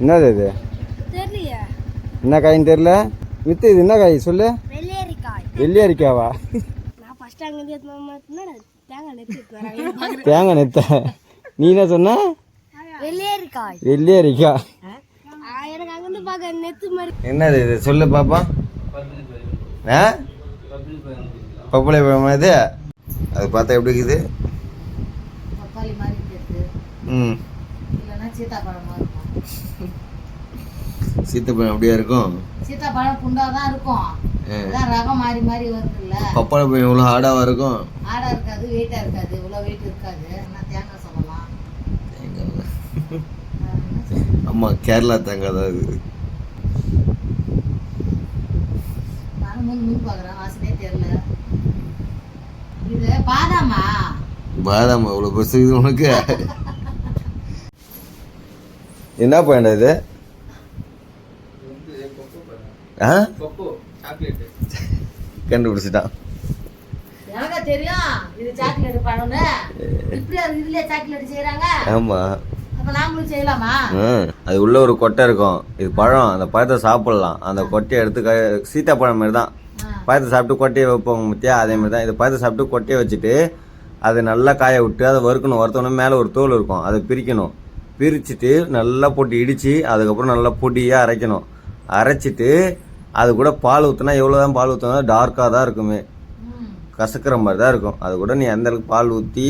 என்னது இது? என்ன காயின்னு தெரியல. வித்து இது என்ன காய் சொல்லு? வெள்ளரிக்காவா? தேங்காய் நெத்த. நீ என்ன சொன்ன? வெள்ளரிக்காய். என்னது இது சொல்லு பாப்பா. பப்பாளி பழமா இது? அது பார்த்தா எப்படி இருக்குது? ம், சீத்தாப்பழம் அப்படியா இருக்கும்? சீத்தாப்பழம் குண்டாதான் இருக்கும். ரகம் மாறி மாறி வருதுல்ல. பப்பாளி பழம் இவ்வளோ ஹார்டாவா இருக்கும்? ஹார்டா இருக்காது, வெயிட்டா இருக்காது. இவ்வளோ வெயிட் இருக்காது. நான் தேங்காய் சொல்லலாம். ஆமா, கேரளா தேங்காய் தான் இது. நானும் முன் பார்க்குறேன், வாசனே தெரியல. இது பாதாமா? பாதாமா இவ்வளோ பெருசு இது உனக்கு? என்ன பழம் இது? கண்டுபிடிச்சிட்டான். எனக்கு தெரியும் இது சாக்லேட் பழம்னு. இப்படி இதுலயே சாக்லேட் செய்யறாங்க. ஆமா, அப்ப நாமளும் செய்யலாமா? அது உள்ள ஒரு கொட்டை இருக்கும். இது பழம். அந்த பழத்தை சாப்பிடலாம். அந்த கொட்டையை எடுத்து சீத்தாப்பழம் மாதிரி தான். பழத்தை சாப்பிட்டு கொட்டையை வைப்போம் முத்தியா, அதே மாதிரி தான். இது பழத்தை சாப்பிட்டு கொட்டையை வச்சுட்டு அதை நல்லா காய விட்டு அதை வறுக்கணும். வறுத்தோடனே மேலே ஒரு தோல் இருக்கும், அதை பிரிக்கணும். பிரிச்சுட்டு நல்லா போட்டு இடித்து அதுக்கப்புறம் நல்லா பொடியாக அரைக்கணும். அரைச்சிட்டு அது கூட பால் ஊற்றினா எவ்வளோ தான் பால் ஊற்றினா டார்க்காக தான் இருக்குமே, கசக்கிற மாதிரி தான் இருக்கும். அது கூட நீ எந்த அளவுக்கு பால் ஊற்றி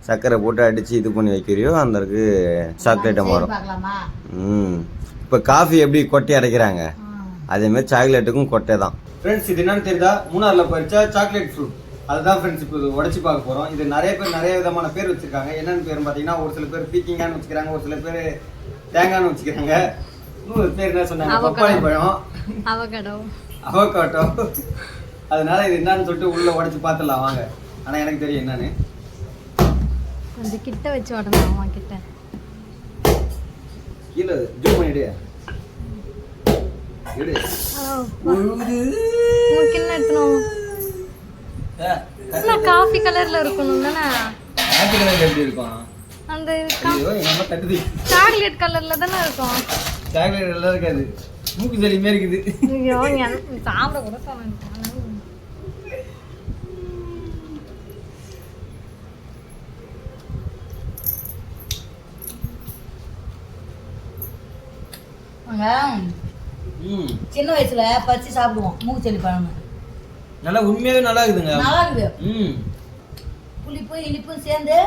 சர்க்கரை போட்டு அடித்து இது பண்ணி வைக்கிறியோ அந்த அளவுக்கு சாக்லேட்டை மாறும். இப்போ காஃபி எப்படி கொட்டை அரைக்கிறாங்க அதேமாதிரி சாக்லேட்டுக்கும் கொட்டை தான். ஃப்ரெண்ட்ஸ், இது என்னன்னு தெரியுதா? மூணாரில் பறிச்சா சாக்லேட் ஃப்ரூட். அதுதான் ஃப்ரெண்ட்ஸ் இப்போ இது உடச்சி பார்க்க போகிறோம். இது நிறைய பேர் நிறைய விதமான பேர் வச்சுருக்காங்க. என்னென்னு பேர் பார்த்தீங்கன்னா, ஒரு சில பேர் பீக்கிங்கான்னு வச்சுக்கிறாங்க, ஒரு சில பேர் தேங்காய்னு வச்சுக்கிறாங்க. இன்னொரு பேர் என்ன சொன்னாங்க? பப்பாளி பழம், அவகாடோ. அதனால இது என்னன்னு சொல்லிட்டு உள்ள உடச்சி பார்த்துடலாம் வாங்க. ஆனால் எனக்கு தெரியும் என்னன்னு. கொஞ்சம் கிட்ட வச்சு உடனே கிட்ட கீழே ஜூம் பண்ணிடு. காஃபி கலர்ல இருக்கணும் தானே? காஃபி கலர்ல எப்படி இருக்கும்? அந்த சாக்லேட் கலர்ல தானே இருக்கும். சாக்லேட் கலர்ல இருக்காது, மூக்கு சளி மாதிரி இருக்குது. ஐயோ, சாப்பிட கூட சொன்னேன். சின்ன வயசுல பறிச்சு சாப்பிடுவோம் மூக்கு சளி பழம். நல்லா உண்மையாவே நல்லா இருக்குதுங்க. நல்லா இருக்குது. புளிப்பு இனிப்பும் சேர்ந்து